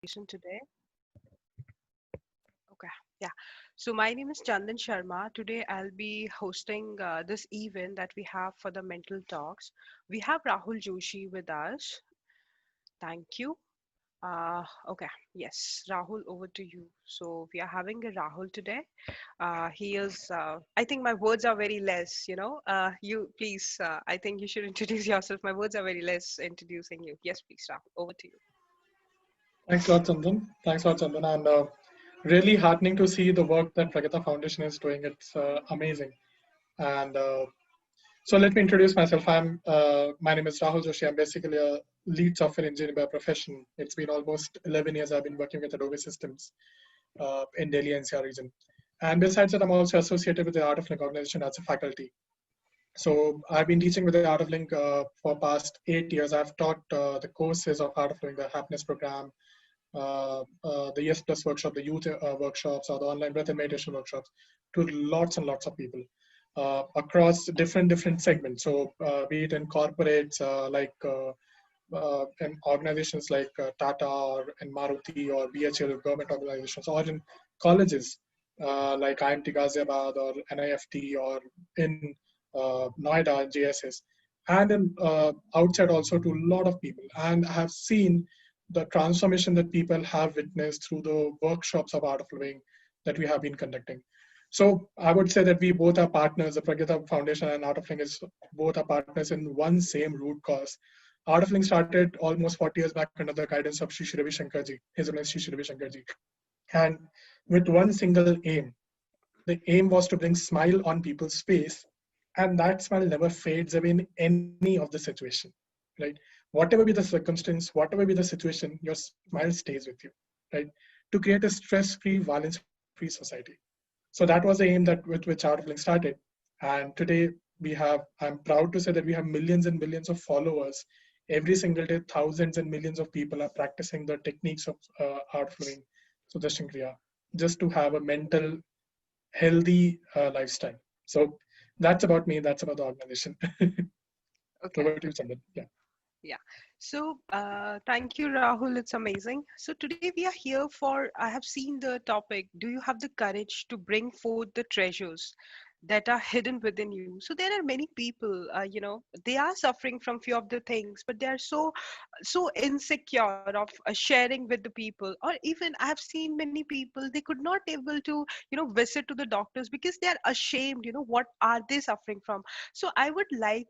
Today. Okay, yeah. So my name is Chandan Sharma. Today I'll be hosting this event that we have for the mental talks. We have Rahul Joshi with us. Thank you. Okay, yes, Rahul, over to you. So we are having a Rahul today. He is. I think my words are very less. You please. I think you should introduce yourself. My words are very less introducing you. Yes, please, Rahul. Over to you. Thanks a lot, Chandan. Thanks a lot, Chandan. And really heartening to see the work that Pragyata Foundation is doing. It's amazing. And so let me introduce myself. My name is Rahul Joshi. I'm basically a lead software engineer by profession. It's been almost 11 years I've been working with Adobe Systems in Delhi NCR region. And besides that, I'm also associated with the Art of Link organization as a faculty. So I've been teaching with the Art of Link for past 8 years. I've taught the courses of Art of Link, the happiness program, the Yes Plus workshop, the youth workshops, or the online breath and meditation workshops to lots and lots of people across different segments. So be it in corporates in organizations like Tata or in Maruti or BHL government organizations, or in colleges like IMT Ghaziabad or NIFT or in Noida and JSS, and in outside also to a lot of people. And I have seen the transformation that people have witnessed through the workshops of Art of Living that we have been conducting. So I would say that we both are partners. The Pragyata Foundation and Art of Living is both are partners in one same root cause. Art of Living started almost 40 years back under the guidance of Shri Ravi Shankarji. His name is Shri Ravi Shankarji. And with one single aim, the aim was to bring smile on people's face, and that smile never fades away in any of the situation, right? Whatever be the circumstance, whatever be the situation, your smile stays with you, right? To create a stress-free, violence-free society. So that was the aim that with which Art of Living started. And today I'm proud to say that we have millions and millions of followers. Every single day, thousands and millions of people are practicing the techniques of Art of Living, Sudarshan Kriya, just to have a mental, healthy lifestyle. So that's about me. That's about the organization. Okay. Over to you, Chandan. Yeah. Yeah. So thank you, Rahul. It's amazing. So today we are here for, I have seen the topic, do you have the courage to bring forth the treasures that are hidden within you? So there are many people, they are suffering from few of the things, but they are so insecure of sharing with the people. Or even I have seen many people, they could not able to, visit to the doctors because they are ashamed, what are they suffering from? So I would like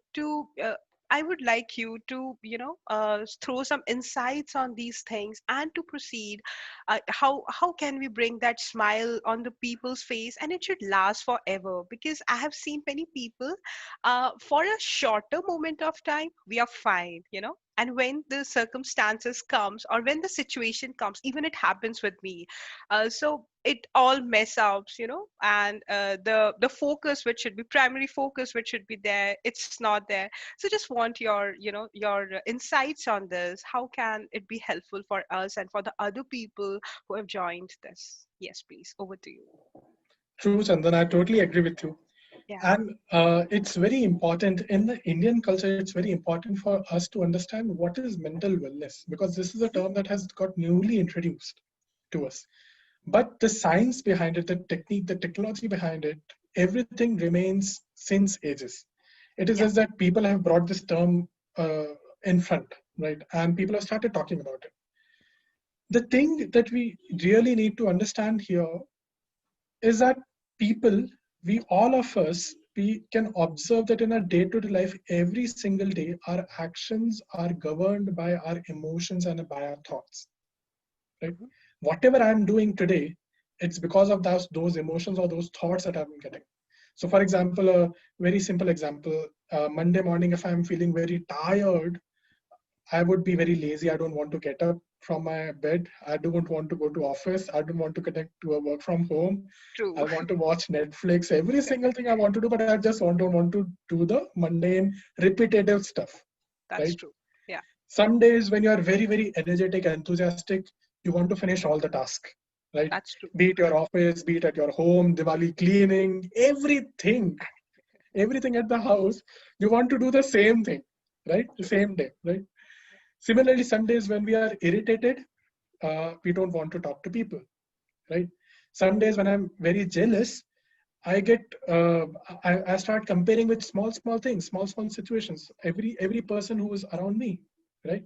you to, throw some insights on these things and to proceed. How can we bring that smile on the people's face, and it should last forever? Because I have seen many people, for a shorter moment of time, we are fine, and when the circumstances comes or when the situation comes, even it happens with me, so it all mess ups, and the focus which should be primary focus which should be there, it's not there. So just want your insights on this. How can it be helpful for us and for the other people who have joined this? Yes, please, over to you. True, Chandan. I totally agree with you. Yeah. And it's very important in the Indian culture. It's very important for us to understand what is mental wellness, because this is a term that has got newly introduced to us. But the science behind it, the technique, the technology behind it, everything remains since ages. It is Yeah. just that people have brought this term in front, right? And people have started talking about it. The thing that we really need to understand here is that people, we all of us, we can observe that in our day-to-day life, every single day, our actions are governed by our emotions and by our thoughts, right? Mhm. Whatever I'm doing today, it's because of those emotions or those thoughts that I'm getting. So for example, a very simple example, Monday morning, if I'm feeling very tired, I would be very lazy. I don't want to get up from my bed. I don't want to go to office. I don't want to connect to a work from home. I True. want to watch Netflix, every single thing I want to do, but I just don't want to do the mundane, repetitive stuff, That's right? true. Yeah. Some days when you are very, very energetic, enthusiastic, you want to finish all the tasks, right? That's true. Be it your office, be it at your home, Diwali cleaning, everything at the house, you want to do the same thing, right? The same day, right? Similarly, some days when we are irritated, we don't want to talk to people, right? Some days when I'm very jealous, I get I start comparing with small things, small situations. Every person who is around me, right?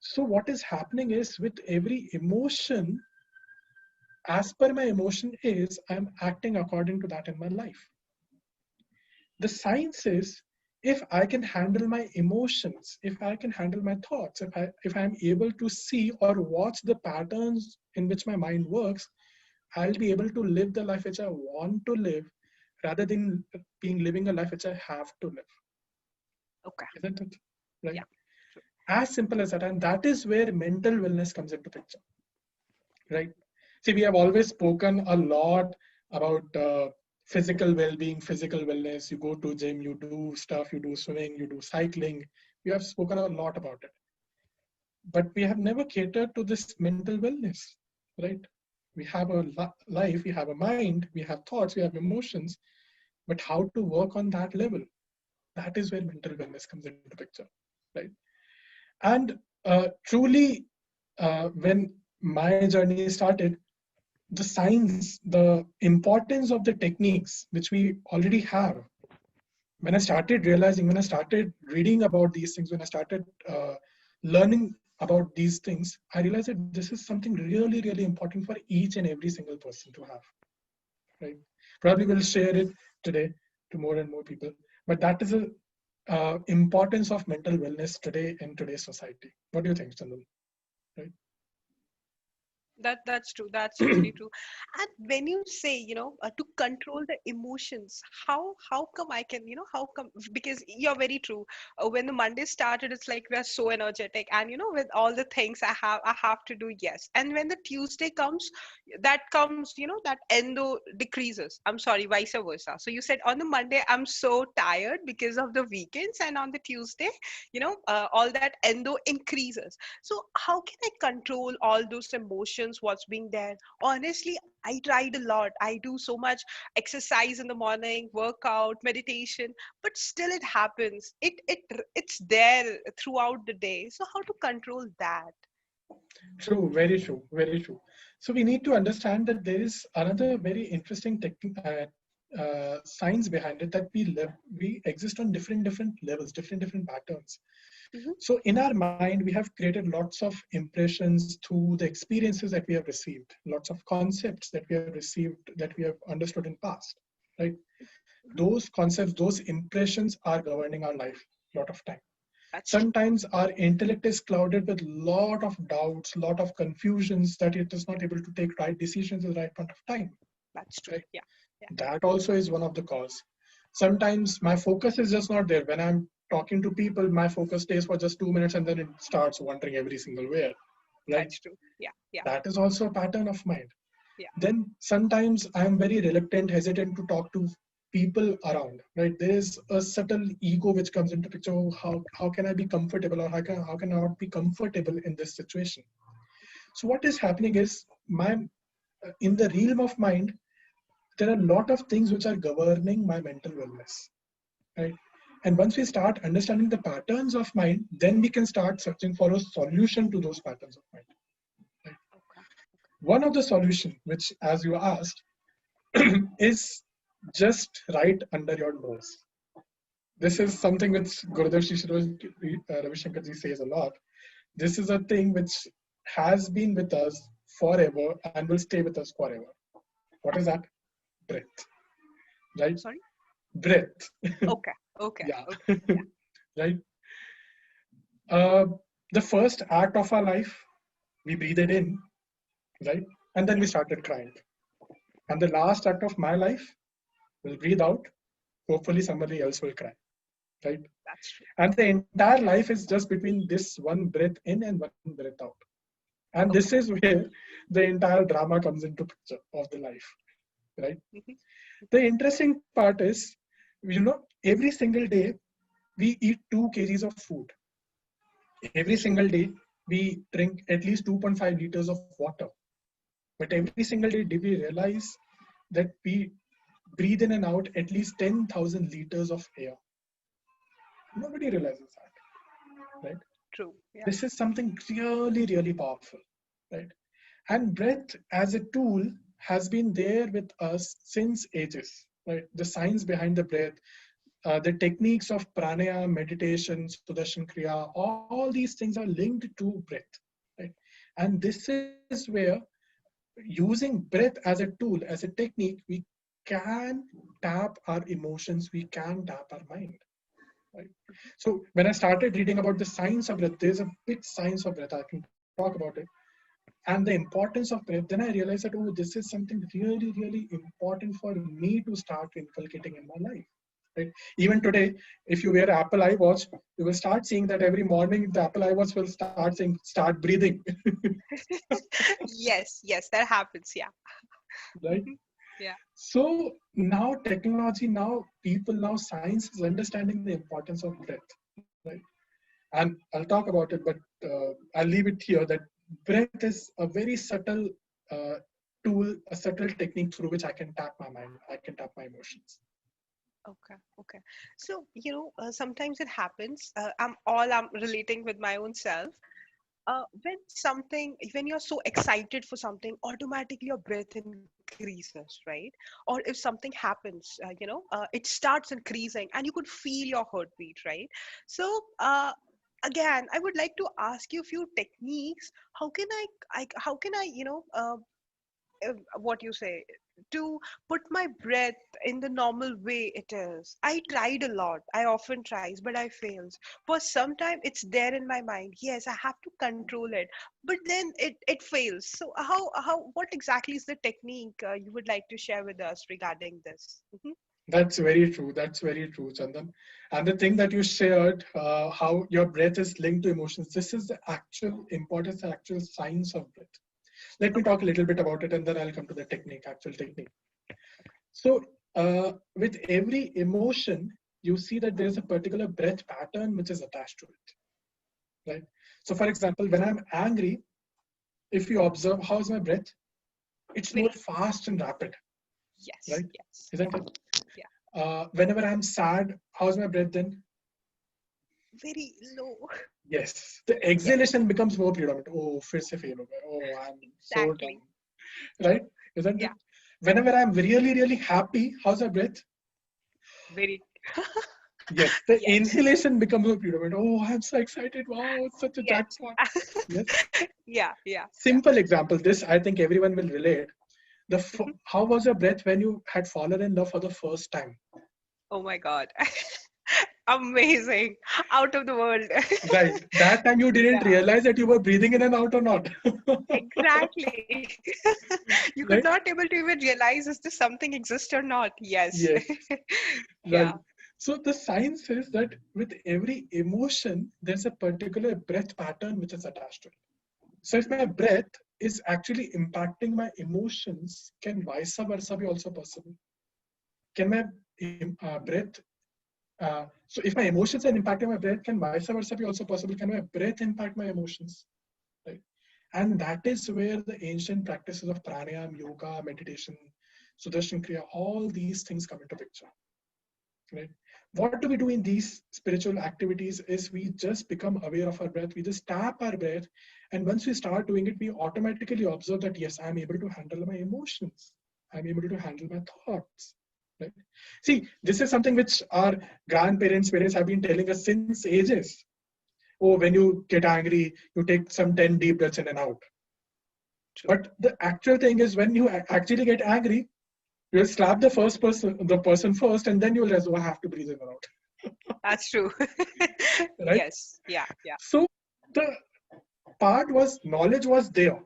So what is happening is with every emotion, as per my emotion is, I'm acting according to that in my life. The science is, if I can handle my emotions, if I can handle my thoughts, if I'm able to see or watch the patterns in which my mind works, I'll be able to live the life which I want to live rather than being living a life which I have to live. Okay. Isn't it? Right? Yeah. True. As simple as that. And that is where mental wellness comes into picture. Right? See, we have always spoken a lot about physical well-being, physical wellness. You go to gym, you do stuff, you do swimming, you do cycling. We have spoken a lot about it, but we have never catered to this mental wellness, right? We have a life, we have a mind, we have thoughts, we have emotions, but how to work on that level? That is where mental wellness comes into picture, right? And truly, when my journey started, the science, the importance of the techniques which we already have, when I started realizing, when I started reading about these things, when I started learning about these things, I realized that this is something really, really important for each and every single person to have, right? Probably we'll share it today to more and more people, but that is a importance of mental wellness today in today's society. What do you think, Chandan? Right? That's true. That's really true. And when you say, to control the emotions, how come I can, how come? Because you're very true. When the Monday started, it's like we are so energetic, and with all the things I have to do, yes. And when the Tuesday comes, that comes, that endo decreases. I'm sorry, vice versa. So you said on the Monday I'm so tired because of the weekends, and on the Tuesday, all that endo increases. So how can I control all those emotions, what's being there? Honestly, I tried a lot. I do so much exercise in the morning, workout, meditation, but still it happens. It's there throughout the day. So how to control that? True, very true, very true. So we need to understand that there is another very interesting science behind it, that we exist on different levels, different patterns. Hmm. So in our mind, we have created lots of impressions through the experiences that we have received, lots of concepts that we have received, that we have understood in past, right? Those concepts, those impressions are governing our life a lot of time. That's true. Sometimes our intellect is clouded with lot of doubts, lot of confusions, that it is not able to take right decisions at the right point of time, That's true. right? Yeah. Yeah. That also is one of the cause. Sometimes my focus is just not there. When I'm talking to people, my focus stays for just 2 minutes and then it starts wandering every single where, right? That's true. Yeah. Yeah. That is also a pattern of mind. Yeah. Then sometimes I'm very reluctant, hesitant to talk to people around, right? There is a subtle ego which comes into picture. Oh, how can I be comfortable, or how can I not be comfortable in this situation? So what is happening is, my in the realm of mind, there are a lot of things which are governing my mental wellness, right? And once we start understanding the patterns of mind, then we can start searching for a solution to those patterns of mind, right? Okay. One of the solution, which as you asked, is just right under your nose. This is something which Gurudev Ravi Shankar ji says a lot. This is a thing which has been with us forever and will stay with us forever. What is that? Breath, right? Sorry. Breath. Okay. Okay. Yeah. Okay. Yeah. Right. Uh, the first act of our life, we breathed it in, right? And then Yeah. we started crying. And the last act of my life, we'll breathe out. Hopefully, somebody else will cry, right? That's true. And the entire life is just between this one breath in and one breath out. And this Okay. is where the entire drama comes into picture of the life, right? Hmm. The interesting part is, every single day we eat 2 kgs of food. Every single day we drink at least 2.5 liters of water. But every single day, did we realize that we breathe in and out at least 10,000 liters of air? Nobody realizes that, right? True. Yeah. This is something really, really powerful. right? And breath as a tool has been there with us since ages, right? The science behind the breath, the techniques of pranayama, meditation, sudarshan kriya, all these things are linked to breath, right? And this is where using breath as a tool, as a technique, we can tap our emotions, we can tap our mind, right? So when I started reading about the science of breath, there's a big science of breath. I can talk about it and the importance of breath, then I realized that, oh, this is something really, really important for me to start inculcating in my life. Right? Even today, if you wear Apple iWatch, you will start seeing that every morning the Apple iWatch will start saying, start breathing. Yes, yes, that happens. Yeah. Right? Yeah. So now technology, now people, now science is understanding the importance of breath. Right? And I'll talk about it, but I'll leave it here that breath is a very subtle uh, tool, a subtle technique through which I can tap my mind, I can tap my emotions. Okay, okay. So, sometimes it happens. I'm relating with my own self. When you're so excited for something, automatically your breath increases, right? Or if something happens, it starts increasing and you could feel your heartbeat, right? So, again, I would like to ask you a few techniques. How can I, what you say, to put my breath in the normal way it is. I tried a lot, I often tries, but I fails. For some time it's there in my mind, yes, I have to control it, but then it fails. So what exactly is the technique you would like to share with us regarding this? Mhm. That's very true. That's very true, Chandan. And the thing that you shared, how your breath is linked to emotions, this is the actual importance, the actual science of breath. Let me Okay. talk a little bit about it and then I'll come to the technique, actual technique. So, with every emotion, you see that there is a particular breath pattern which is attached to it, right? So, for example, when I'm angry, if you observe how's my breath, it's more Very, fast and rapid, yes, right? yes, Isn't yeah, it? yeah. Whenever I'm sad, how's my breath then? Very low. Yes, the Yes, exhalation becomes more predominant. Oh, फिर से fail हो गया. Oh, I'm so down, exactly. right? Isn't Yeah, it? Whenever I'm really, really happy, how's my breath? very. Yes, the Yes, inhalation becomes more predominant. Oh, I'm so excited. Wow, it's such a yes. jackpot. Yes. Yeah, yeah, yeah. Simple example. This, I think everyone will relate. Mhm. How was your breath when you had fallen in love for the first time? Oh my God. Amazing. Out of the world. Right. That time you didn't Yeah, realize that you were breathing in and out or not. exactly. You could not Right? able to even realize is this something exist or not. Yes. Yes. Yeah. Right. So the science says that with every emotion, there's a particular breath pattern which is attached to it. So if my breath is actually impacting my emotions, can vice versa be also possible? Can my breath, so if my emotions are impacting my breath, can vice versa be also possible? Can my breath impact my emotions? Right? And that is where the ancient practices of pranayama, yoga, meditation, sudarshan kriya, all these things come into picture. Right? What do we do in these spiritual activities is we just become aware of our breath, we just tap our breath, and once we start doing it, we automatically observe that yes, I'm able to handle my emotions, I'm able to handle my thoughts. Right? See, this is something which our grandparents, parents have been telling us since ages. Oh, when you get angry, you take some 10 deep breaths in and out. True. But the actual thing is when you actually get angry, you'll slap the person first, and then you'll realize, oh, I have to breathe in and out. That's true. Right? Yes. Yeah. Yeah. So the part was knowledge was there.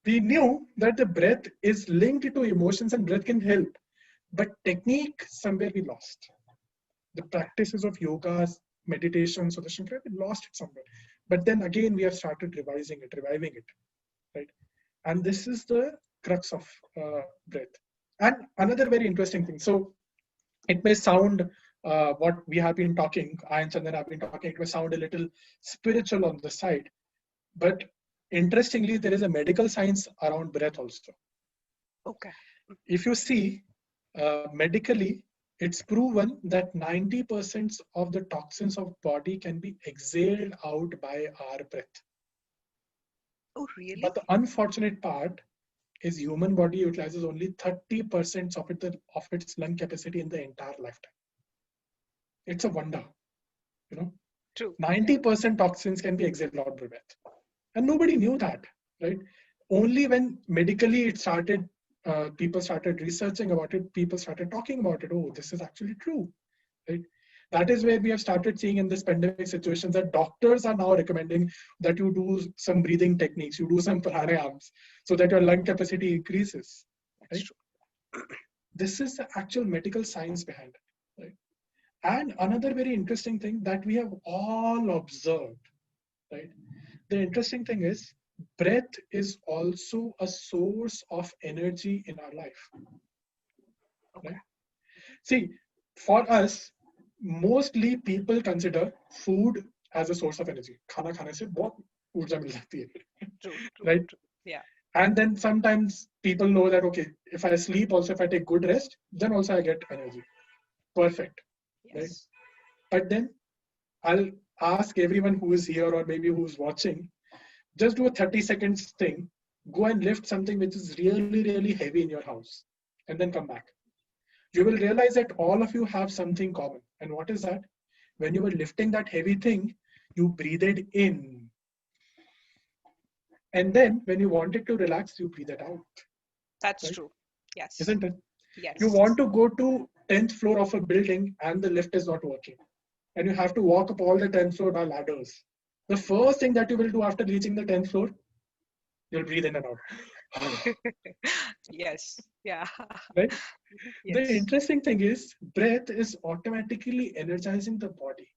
We knew that the breath is linked to emotions and breath can help. But technique, somewhere we lost. The Okay. practices of yogas, meditation, Sudarshan Kriya, we lost it somewhere. But then again, we have started revising it, reviving it, right? And this is the crux of breath. And another very interesting thing. So it may sound what we have been talking, I and Chandan have been talking, it may sound a little spiritual on the side, but interestingly, there is a medical science around breath also. Okay. If you see, medically, it's proven that 90% of the toxins of body can be exhaled out by our breath. Oh, really? But the unfortunate part is human body utilizes only 30% of its lung capacity in the entire lifetime. It's a wonder, you know. True. Yeah. 90% toxins can be exhaled out by breath. And nobody knew that, right? Only when medically it started, people started researching about it, people started talking about it. Oh, this is actually true, right? That is where we have started seeing in this pandemic situations that doctors are now recommending that you do some breathing techniques, you do some pranayams, so that your lung capacity increases, That's right? true. This is the actual medical science behind it, right? And another very interesting thing that we have all observed, right? The interesting thing is breath is also a source of energy in our life, Okay. right? See, for us, mostly people consider food as a source of energy. खाना खाने से बहुत ऊर्जा मिल जाती है, True, true, right? true. Yeah. And then sometimes people know that okay, if I sleep, also if I take good rest, then also I get energy. Perfect, right? Yes. But then I'll ask everyone who is here or maybe who's watching, just do a 30 seconds thing, go and lift something which is really, really heavy in your house, and then come back. You will realize that all of you have something common. And what is that? When you were lifting that heavy thing, you breathed in. And then when you wanted to relax, you breathe it out, That's right? true. Yes. Isn't it? You Yes. want to go to 10th floor of a building and the lift is not working. And you have to walk up all the 10th floor by ladders. The first thing that you will do after reaching the 10th floor, you'll breathe in and out. Yes. Yeah. Right? The Yes. interesting thing is, breath is automatically energizing the body.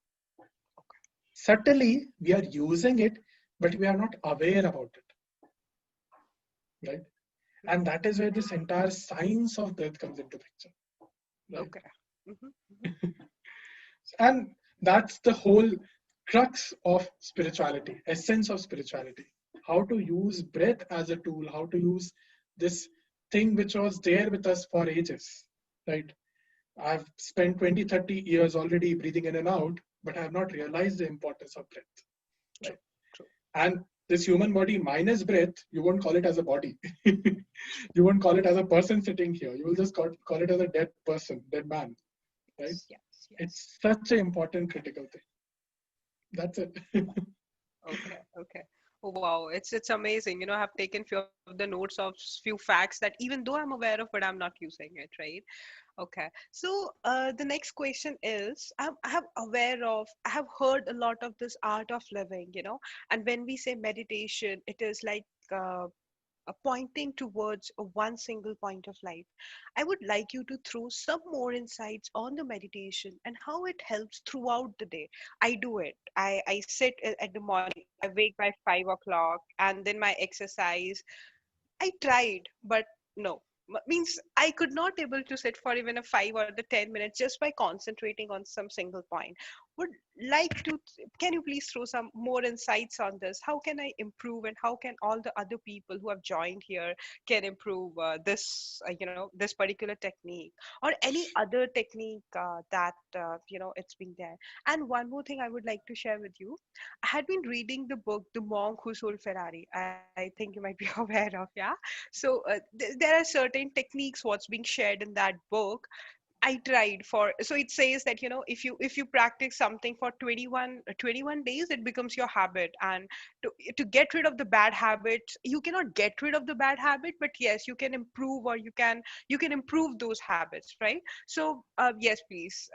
Subtly, we are using it, but we are not aware about it, right? And that is where this entire science of breath comes into picture, right? Okay. Hmm. And that's the whole crux of spirituality, essence of spirituality. How to use breath as a tool, how to use this thing which was there with us for ages, right? I've spent 20, 30 years already breathing in and out, but I have not realized the importance of breath, True. right? True. And this human body minus breath, you won't call it as a body. You won't call it as a person sitting here. You will just call it as a dead person, dead man, right? Yes. Yes. Yes. It's such an important critical thing. That's it. Okay. Okay. Oh wow, it's amazing. I've taken few of the notes of few facts that even though I'm aware of, but I'm not using it, right? Okay. So the next question is, I'm aware of, I have heard a lot of this art of living, and when we say meditation, it is like pointing towards a one single point of life. I would like you to throw some more insights on the meditation and how it helps throughout the day. I do it. I sit at the morning, I wake by 5 o'clock, and then my exercise. I tried, but no. Means I could not able to sit for even a 5 or the 10 minutes just by concentrating on some single point. Would like to, can you please throw some more insights on this? How can I improve, and how can all the other people who have joined here can improve this particular technique or any other technique that it's been there. And one more thing I would like to share with you. I had been reading the book The Monk Who Sold Ferrari. I think you might be aware of, yeah. So there are certain techniques what's being shared in that book. I tried for, so it says that if you practice something for 21 days, it becomes your habit. And to get rid of the bad habits, you cannot get rid of the bad habit, but yes, you can improve, or you can improve those habits, right? So yes, please.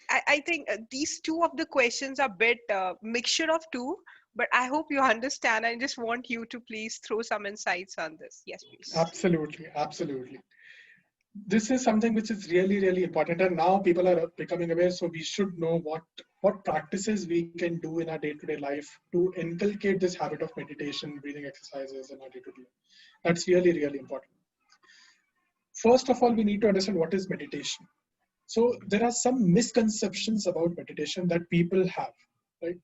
I think these two of the questions are bit mixture of two, but I hope you understand. I just want you to please throw some insights on this. Yes, please. Absolutely, absolutely. This is something which is really, really important, and now people are becoming aware. So we should know what practices we can do in our day-to-day life to inculcate this habit of meditation, breathing exercises in our day-to-day life. That's really, really important. First of all, we need to understand what is meditation. So there are some misconceptions about meditation that people have, right?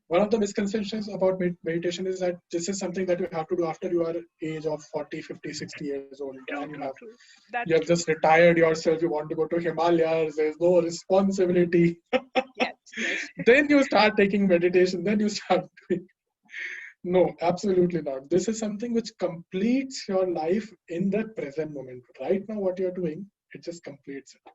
One of the misconceptions about meditation is that this is something that you have to do after you are age of 40, 50, 60 years old, and True, true, true. you That's have true. just retired yourself, you want to go to Himalayas, there's no responsibility. Yes, yes. Then you start taking meditation, then you start doing. No, absolutely not. This is something which completes your life in the present moment. Right now, what you're doing, it just completes it.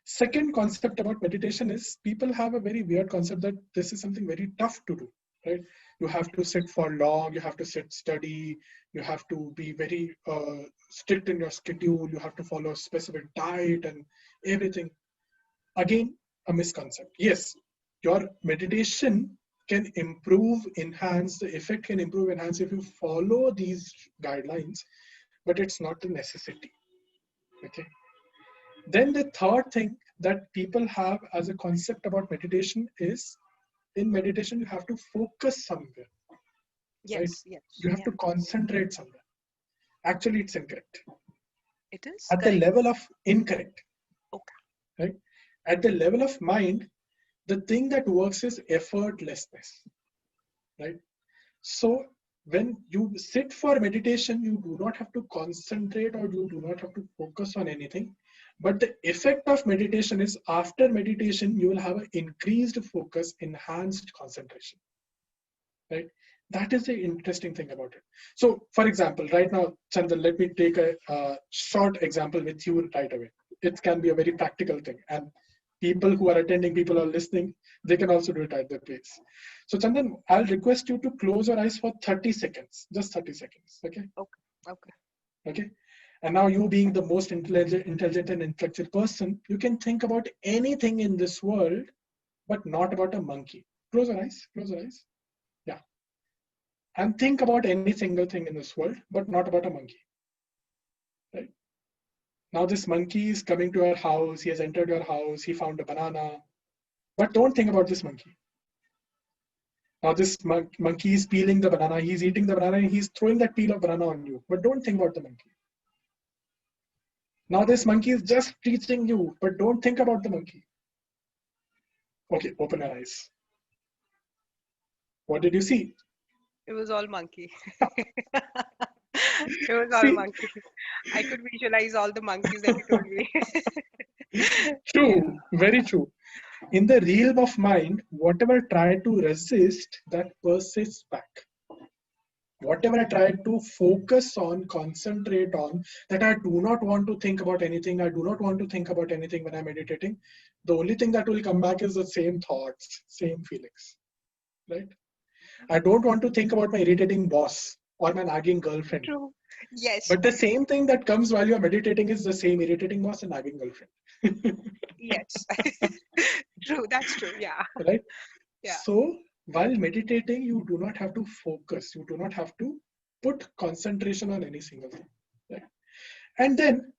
Second concept about meditation is people have a very weird concept that this is something very tough to do, right? You have to sit for long, you have to sit study, you have to be very strict in your schedule, you have to follow a specific diet and everything. Again, a misconcept. Yes, your meditation can improve, enhance, the effect can improve, enhance if you follow these guidelines, but it's not a necessity. Okay. Then the third thing that people have as a concept about meditation is in meditation, you have to focus somewhere, right? Yes, yes, You have yeah. to concentrate somewhere. Actually, it's incorrect. It is At the correct. level of incorrect, Okay. right? At the level of mind, the thing that works is effortlessness, right? So when you sit for meditation, you do not have to concentrate or you do not have to focus on anything. But the effect of meditation is after meditation, you will have an increased focus, enhanced concentration, right? That is the interesting thing about it. So, for example, right now, Chandan, let me take a short example with you right away. It can be a very practical thing. And people who are attending, people who are listening, they can also do it at their pace. So, Chandan, I'll request you to close your eyes for 30 seconds, just 30 seconds. Okay. Okay. Okay. Okay. And now, you being the most intelligent and intellectual person, you can think about anything in this world, but not about a monkey. Close your eyes. Close your eyes. Yeah. And think about any single thing in this world, but not about a monkey. Right? Now, this monkey is coming to your house. He has entered your house. He found a banana. But don't think about this monkey. Now, this monkey is peeling the banana. He's eating the banana and he's throwing that peel of banana on you. But don't think about the monkey. Now, this monkey is just teaching you, but don't think about the monkey. Okay, open your eyes. What did you see? It was all monkey. It was all See, monkey. I could visualize all the monkeys that you told me. true, very true. In the realm of mind, whatever try to resist, that persists back. Whatever I try to focus on, concentrate on, that I do not want to think about anything, I do not want to think about anything when I'm meditating, the only thing that will come back is the same thoughts, same feelings, right? I don't want to think about my irritating boss or my nagging girlfriend. True. Yes. But the same thing that comes while you're meditating is the same irritating boss and nagging girlfriend. Yes. True. That's true. Yeah. Right? Yeah. So while meditating, you do not have to focus, you do not have to put concentration on any single thing. Right? And then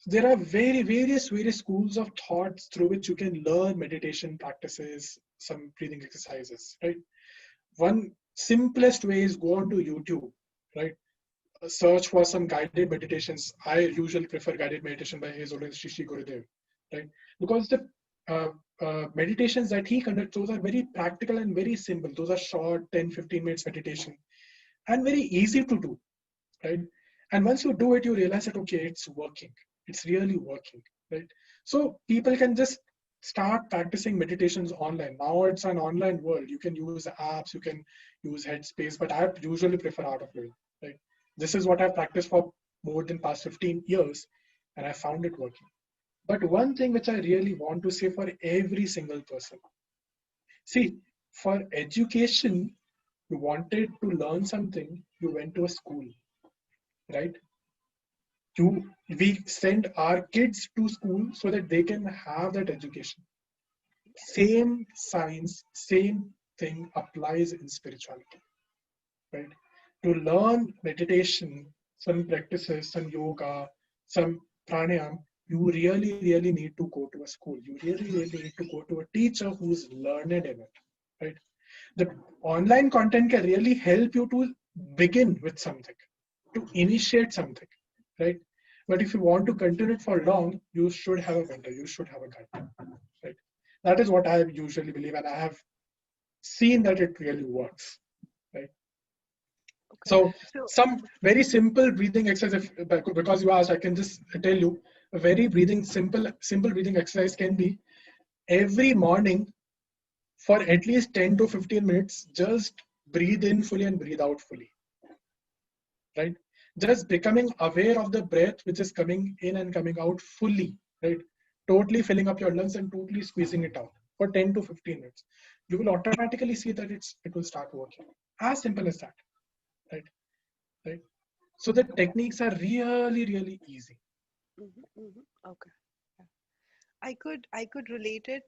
there are various schools of thoughts through which you can learn meditation practices, some breathing exercises, right? One simplest way is go onto YouTube, right? Search for some guided meditations. I usually prefer guided meditation by His Holiness Shri Gurudev, right? Because the meditations that he conducts, those are very practical and very simple. Those are short 10-15 minutes meditation and very easy to do, right? And once you do it, you realize that, okay, it's working. It's really working, right? So people can just start practicing meditations online. Now it's an online world. You can use apps, you can use Headspace, but I usually prefer Art of Living, right? This is what I've practiced for more than past 15 years, and I found it working. But one thing which I really want to say for every single person, see, for education, you wanted to learn something, you went to a school, right? We send our kids to school so that they can have that education. Yes. Same science, same thing applies in spirituality, right? To learn meditation, some practices, some yoga, some pranayam, you really need to go to a school. You really need to go to a teacher who's learned in it, right? The online content can really help you to begin with something, to initiate something, right? But if you want to continue it for long, you should have a mentor, you should have a guide, right? That is what I usually believe, and I have seen that it really works, right? Okay. So So, some very simple breathing exercise, because you asked, I can just tell you a very simple breathing exercise can be every morning for at least 10 to 15 minutes, just breathe in fully and breathe out fully, right? Just becoming aware of the breath which is coming in and coming out fully, right? Totally filling up your lungs and totally squeezing it out for 10 to 15 minutes. You will automatically see that it will start working. As simple as that, right? Right. So the techniques are really, really easy. Okay. I could relate it.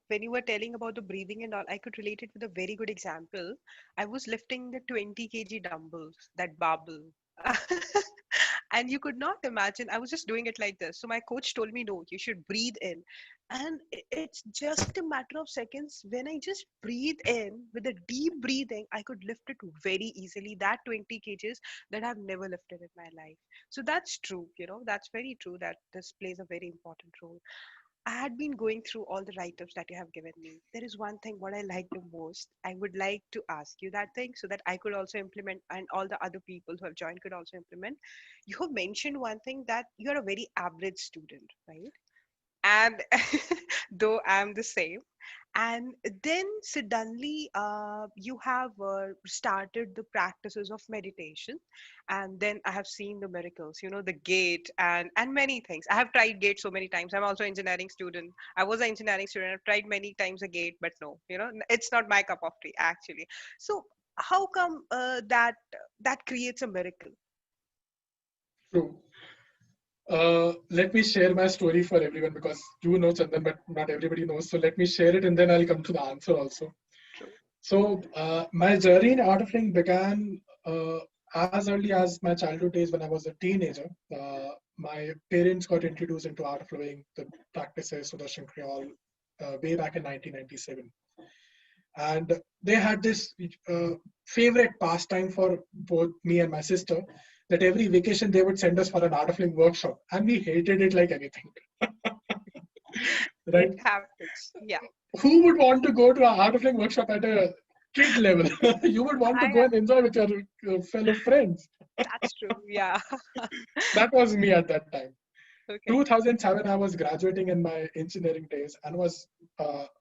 When you were telling about the breathing and all, I could relate it with a very good example. I was lifting the 20 kg dumbbells, that barbell. And you could not imagine, I was just doing it like this. So my coach told me, no, you should breathe in. And it's just a matter of seconds. When I just breathe in with a deep breathing, I could lift it very easily, that 20 kgs that I've never lifted in my life. So that's true, that's very true that this plays a very important role. I had been going through all the write ups that you have given me. There is one thing what I like the most. I would like to ask you that thing so that I could also implement, and all the other people who have joined could also implement. You have mentioned one thing that you're a very average student, right? And though I'm the same, and then suddenly you have started the practices of meditation, and then I have seen the miracles, the gate and many things. I have tried gate so many times. I'm also engineering student. I was an engineering student. I've tried many times a gate, but no, it's not my cup of tea actually. So how come that creates a miracle? True. Let me share my story for everyone because you know Chandan, but not everybody knows. So let me share it and then I'll come to the answer also. True. So my journey in art of living began as early as my childhood days when I was a teenager. My parents got introduced into art of living, the practices, Sudarshan Kriyal, way back in 1997. And they had this favorite pastime for both me and my sister, that every vacation they would send us for an art of living workshop, and we hated it like anything. It Right? happens. Yeah. Who would want to go to an art of living workshop at a kid level? You would want to I go and enjoy with your fellow friends. That's true. Yeah. That was me at that time. Okay. 2007, I was graduating in my engineering days and was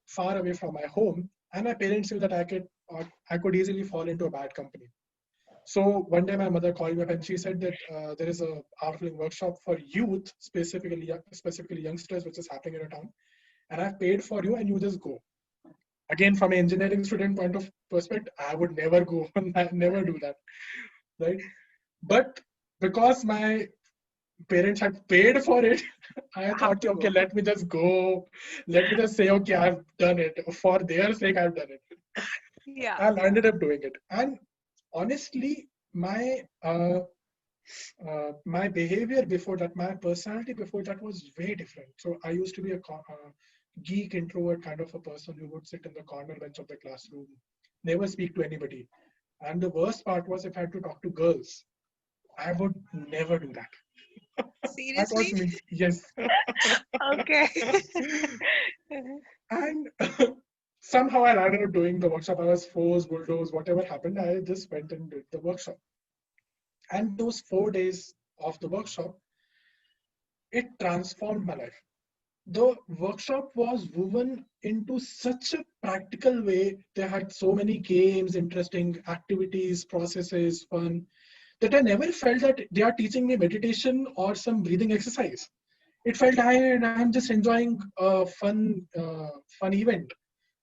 far away from my home. And my parents knew that I could easily fall into a bad company. So one day my mother called me up and she said that there is a art of living workshop for youth, specifically youngsters, which is happening in a town. And I've paid for you and you just go. Again, from an engineering student point of perspective, I would never go and I never do that. Right. But because my parents had paid for it, I I have thought, to okay, go. let me just go. Let me just say, okay, I've done it. For their sake, I've done it. Yeah. I Yeah. ended up doing it. And honestly, my behavior before that, my personality before that was way different. So I used to be a geek introvert kind of a person who would sit in the corner bench of the classroom, never speak to anybody. And the worst part was if I had to talk to girls, I would never do that. That was Seriously? me. Yes. Okay. And somehow I ended up doing the workshop. I was forced, bulldozed, whatever happened, I just went and did the workshop. And those 4 days of the workshop, it transformed my life. The workshop was woven into such a practical way. They had so many games, interesting activities, processes, fun, that I never felt that they are teaching me meditation or some breathing exercise. It felt I'm just enjoying a fun event,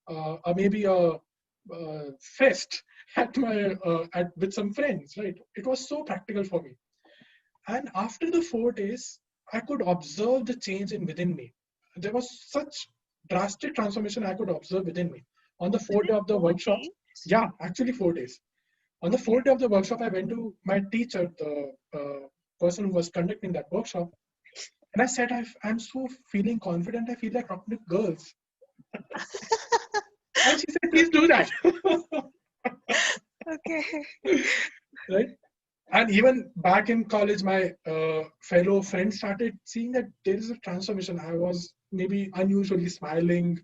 or maybe a fest at with some friends. Right? It was so practical for me. And after the 4 days, I could observe the change in within me. There was such drastic transformation I could observe within me. On the fourth Within day of the four workshop, days? yeah, actually 4 days. On the Okay. fourth day of the workshop, I went to my teacher, the person who was conducting that workshop, and I said, I'm so feeling confident. I feel like talking to girls. And she said, please do Okay. that. Okay. Right? And even back in college, my fellow friends started seeing that there is a transformation. I was maybe unusually smiling.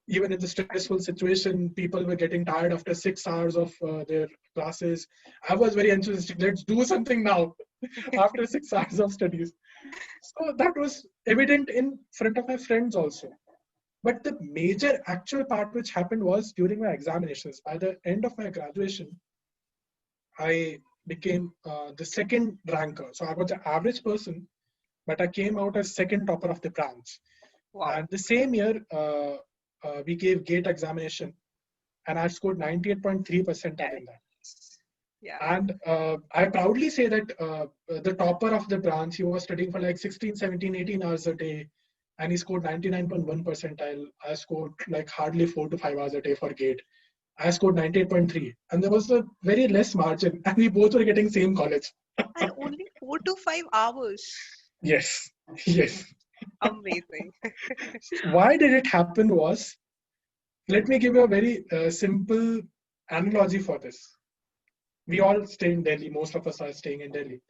Even in the stressful situation, people were getting tired after 6 hours of their classes. I was very enthusiastic. Let's do something now after 6 hours of studies. So that was evident in front of my friends also. But the major actual part which happened was during my examinations. By the end of my graduation, I became the second ranker. So I was an average person, but I came out as second topper of the branch. Wow. And the same year, we gave GATE examination, and I scored 98.3 percentile in that. Yeah. And I proudly say that the topper of the branch, he was studying for like 16, 17, 18 hours a day, and he scored 99.1 percentile. I scored like hardly 4 to 5 hours a day for GATE. I scored 98.3, and there was a very less margin, and we both were getting same college. And only 4 to 5 hours. Yes, yes. Amazing. Why did it happen was, let me give you a very simple analogy for this. We all stay in Delhi. Most of us are staying in Delhi.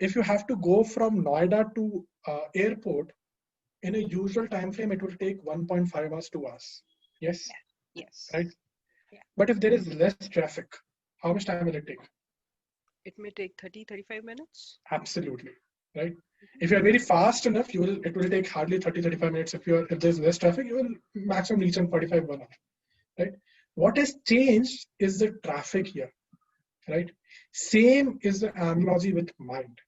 If you have to go from Noida to airport in a usual time frame, it will take 1.5 hours, 2 hours. Yes, Yeah. right? Yes. Yeah. But if there is less traffic, how much time will it take? It may take 30-35 minutes. Absolutely, right? If you're very fast enough, it will take hardly 30-35 minutes. If there's less traffic, you will maximum reach in 45 1 hour, right? What has changed is the traffic here, right? Same is the analogy with mind.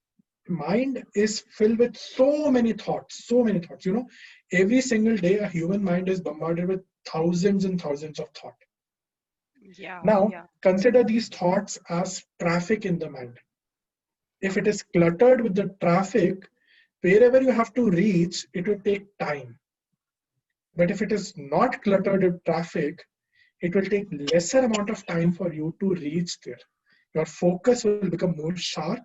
Mind is filled with so many thoughts. Every single day a human mind is bombarded with thousands and thousands of thoughts. Yeah. Now Yeah. consider these thoughts as traffic in the mind. If it is cluttered with the traffic, wherever you have to reach, it will take time. But if it is not cluttered with traffic, it will take lesser amount of time for you to reach there. Your focus will become more sharp.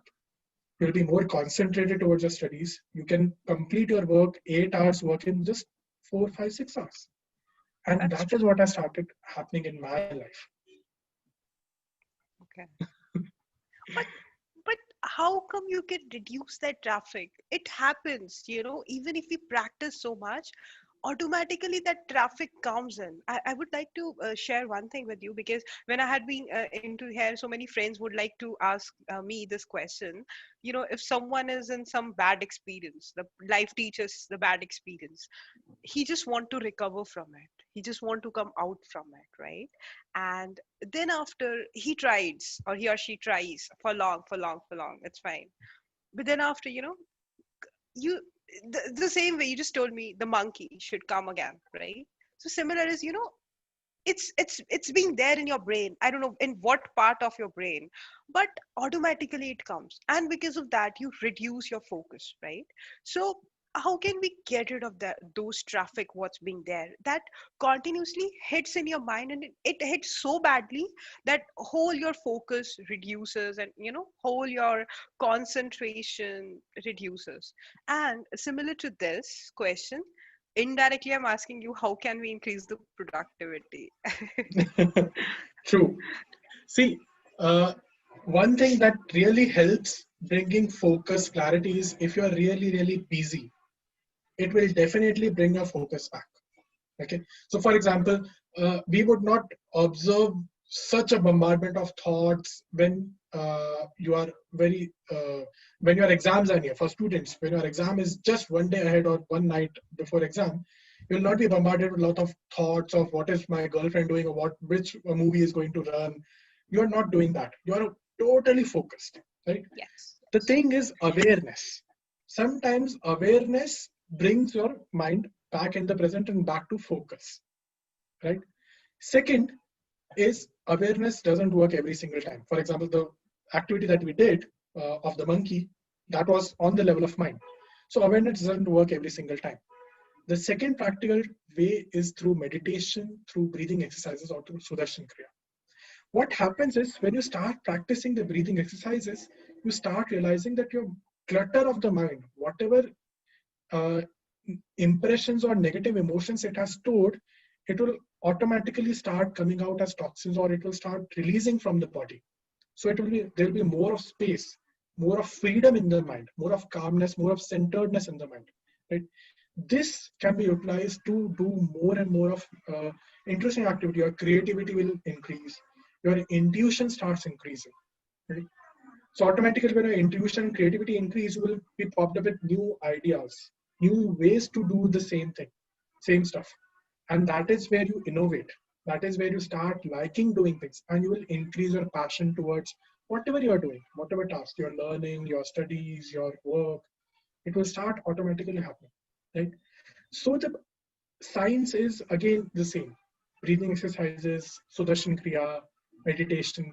You'll be more concentrated towards your studies. You can complete your work, 8 hours work in just 4, 5, 6 hours. And That's that is what has started happening in my life. okay. But but how come you can reduce that traffic? It happens, even if we practice so much, automatically that traffic comes in. I would like to share one thing with you, because when I had been into here, so many friends would like to ask me this question. If someone is in some bad experience, the life teaches the bad experience, he just want to recover from it, he just want to come out from it, right? And then after he tries, or he or she tries for long, for long, for long, it's fine. But then after, you the same way you just told me the monkey should come again, right? So similar is, it's being there in your brain, I don't know in what part of your brain, but automatically it comes, and because of that you reduce your focus, right? So how can we get rid of that, those traffic what's being there, that continuously hits in your mind, and it hits so badly that whole your focus reduces, and whole your concentration reduces. And similar to this question, indirectly I'm asking you, how can we increase the productivity? True. See, uh, one thing that really helps bringing focus clarity is if you're really, really busy, it will definitely bring your focus back. Okay. So, for example, we would not observe such a bombardment of thoughts you are when your exams are near. For students, when your exam is just one day ahead or one night before exam, you will not be bombarded with a lot of thoughts of what is my girlfriend doing, or which movie is going to run. You are not doing that. You are totally focused, right? Yes, The yes. thing is awareness. Sometimes awareness brings your mind back in the present and back to focus, right? Second is awareness doesn't work every single time. For example, the activity that we did of the monkey, that was on the level of mind. So awareness doesn't work every single time. The second practical way is through meditation, through breathing exercises, or through Sudarshan Kriya. What happens is when you start practicing the breathing exercises, you start realizing that your clutter of the mind, whatever uh, impressions or negative emotions it has stored, it will automatically start coming out as toxins, or it will start releasing from the body. So there will be more of space, more of freedom in the mind, more of calmness, more of centeredness in the mind. Right? This can be utilized to do more and more of interesting activity. Your creativity will increase. Your intuition starts increasing. Right? So automatically, when your intuition and creativity increase, you will be popped up with new ideas, new ways to do the same thing. same stuff. And that is where you innovate. That is where you start liking doing things, and you will increase your passion towards whatever you are doing, whatever task you're learning, your studies, your work. It will start automatically happening, right? So the science is again the same. Breathing exercises, Sudarshan Kriya, meditation.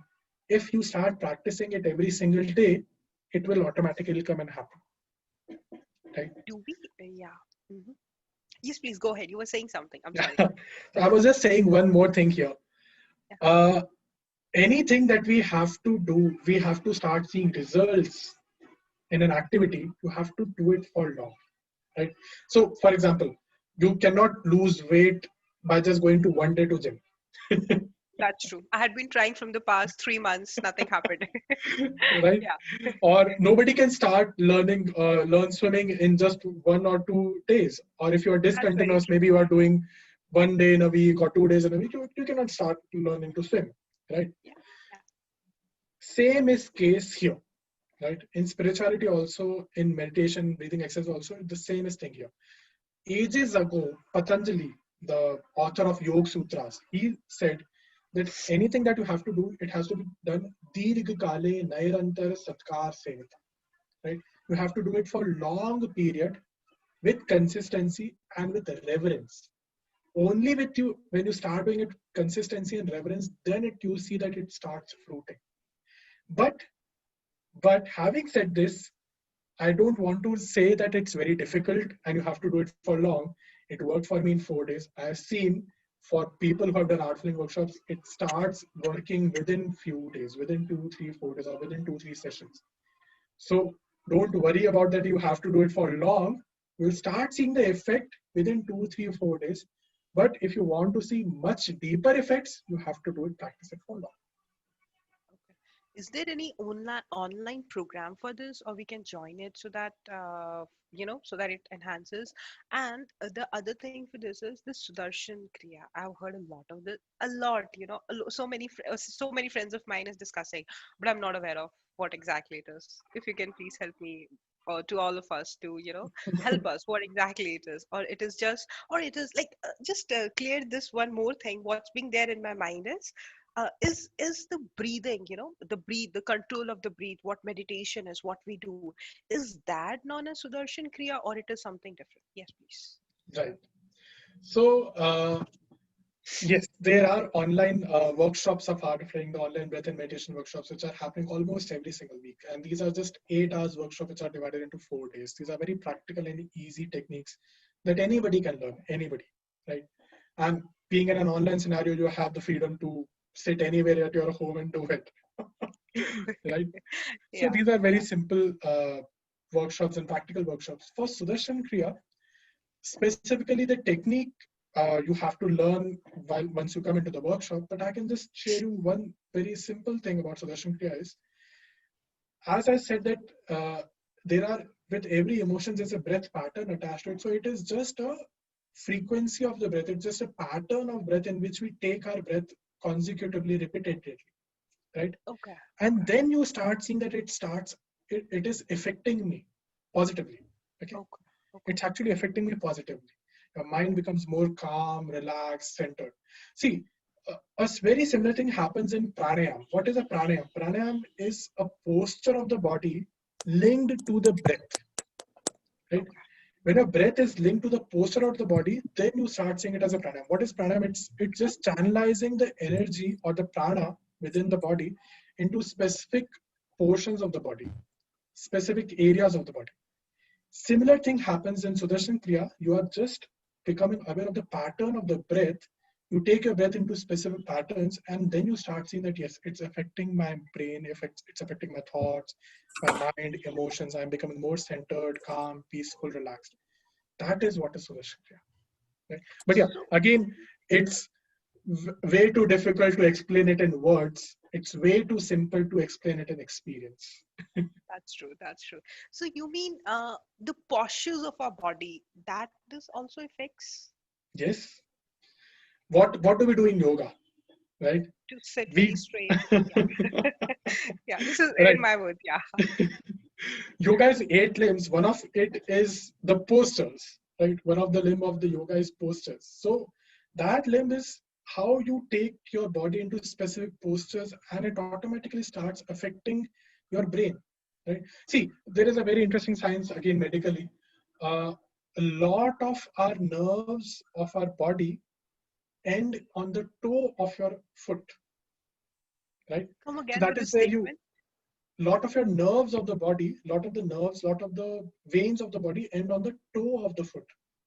If you start practicing it every single day, it will automatically come and happen, right? Do we? Yeah. Hmm. Yes, please go ahead. You were saying something. I'm sorry. So I was just saying one more thing here. Yeah. Uh, Anything that we have to do, we have to start seeing results in an activity. You have to do it for long, right? So, for example, you cannot lose weight by just going to one day to gym. That's true. I had been trying from the past 3 months. Nothing happened. Right? Yeah. Or nobody can start learn swimming in just 1 or 2 days. Or if you are That's very discontinuous, true. maybe you are doing 1 day in a week or 2 days in a week, you cannot start learning to swim, right? Yeah. Yeah. Same is case here, right? In spirituality also, in meditation, breathing exercise also, the same is thing here. Ages ago, Patanjali, the author of Yoga Sutras, he said that anything that you have to do, it has to be done dirgha kale nairantar satkar sevita, right? You have to do it for long period with consistency and with reverence. Only with you, when you start doing it consistency and reverence, then it you see that it starts fruiting. But having said this, I don't want to say that it's very difficult and you have to do it for long. It worked for me in 4 days. I have seen for people who have done art filling workshops, it starts working within few days, within 2, 3, 4 days, or within 2, 3 sessions. So don't worry about that. You have to do it for long. You'll start seeing the effect within 2, 3, 4 days. But if you want to see much deeper effects, you have to do it, practice it for long. Okay. Is there any online program for this, or we can join it so that so that it enhances? And the other thing for this is the Sudarshan Kriya. I've heard a lot of this, a lot. So many friends of mine is discussing, but I'm not aware of what exactly it is. If you can please help me. Or to all of us to help us what exactly it is, or it is just, or it is like just clear this one more thing. What's being there in my mind is the breathing, the control of the breathe, what meditation is, what we do, is that known as Sudarshan Kriya, or it is something different? Yes, please. Right. So, yes, there are online workshops of art flying, the online breath and meditation workshops, which are happening almost every single week. And these are just 8 hours workshop, which are divided into 4 days. These are very practical and easy techniques that anybody can learn, anybody, right? And being in an online scenario, you have the freedom to sit anywhere at your home and do it, True. right? So Yeah. these are very Yeah. simple workshops and practical workshops. For Sudarshan Kriya, specifically the technique you have to learn while once you come into the workshop. But I can just share you one very simple thing about Sudarshan Kriya is, as I said that there are, with every emotion there's a breath pattern attached to it. So it is just a frequency of the breath. It's just a pattern of breath in which we take our breath consecutively, repetitively, right? Okay. And Okay. then you start seeing that it is affecting me positively. Okay, Okay. Okay. it's actually affecting me positively. Your mind becomes more calm, relaxed, centered. See, a very similar thing happens in pranayam. What is a pranayam? Pranayam is a posture of the body linked to the breath, right? Okay. When a breath is linked to the posture of the body, then you start seeing it as a pranayam. What is pranayam? It's just channelizing the energy or the prana within the body into specific portions of the body, specific areas of the body. Similar thing happens in Sudarshan Kriya. You are just becoming aware of the pattern of the breath. You take your breath into specific patterns, and then you start seeing that yes, it's affecting my brain, it's affecting my thoughts, my mind, emotions. I'm becoming more centered, calm, peaceful, relaxed. That is what is Sudarshan Kriya. Right? But yeah, So again, it's way too difficult to explain it in words. It's way too simple to explain it in experience. that's true. That's true. So you mean the postures of our body, that this also affects Yes. What do we do in yoga? Right? to sit very We straight? Yeah. Yeah. This is in right. my words. Yeah. Yoga is 8 limbs. One of it is the postures, right? One of the limb of the yoga is postures. So that limb is how you take your body into specific postures, and it automatically starts affecting your brain, right? See, there is a very interesting science, again, medically. uh, a lot of our nerves of our body end on the toe of your foot, right? Come So again that with the is where you, statement. lot of your nerves of the body, lot of the nerves, lot of the veins of the body end on the toe of the foot,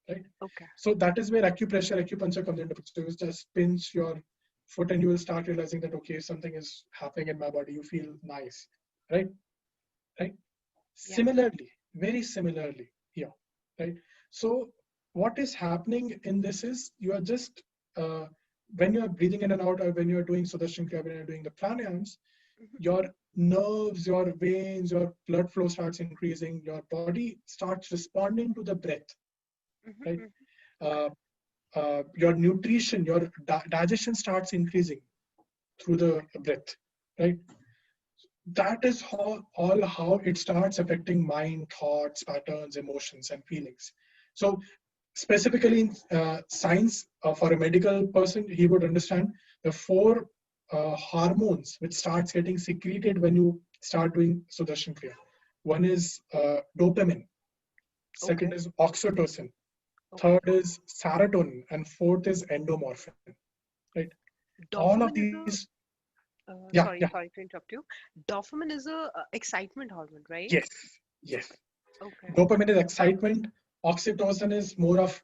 right? Okay. So that is where acupressure, acupuncture comes into picture. You just pinch your foot and you will start realizing that, okay, something is happening in my body. You feel nice, right? Right? Yeah. Similarly, very similarly here, right? So what is happening in this is you are just, uh, when you are breathing in and out, or when you are doing Sudarshan Kriya, when you are doing the pranayams, Hmm. your nerves, your veins, your blood flow starts increasing, your body starts responding to the breath, Hmm. right? Hmm. Okay. Uh, your nutrition, your digestion starts increasing through the breath, right? That is how all how it starts affecting mind, thoughts, patterns, emotions, and feelings. So specifically in science, for a medical person, he would understand the four hormones which starts getting secreted when you start doing Sudarshan Kriya. One is dopamine, second Okay. is oxytocin, third Okay. is serotonin, and fourth is endomorphin. Right? All of Dopamine is these, a yeah, yeah, sorry to interrupt you. Dopamine is a excitement hormone, right? yes, yes. Okay. Dopamine is excitement. Oxytocin is more of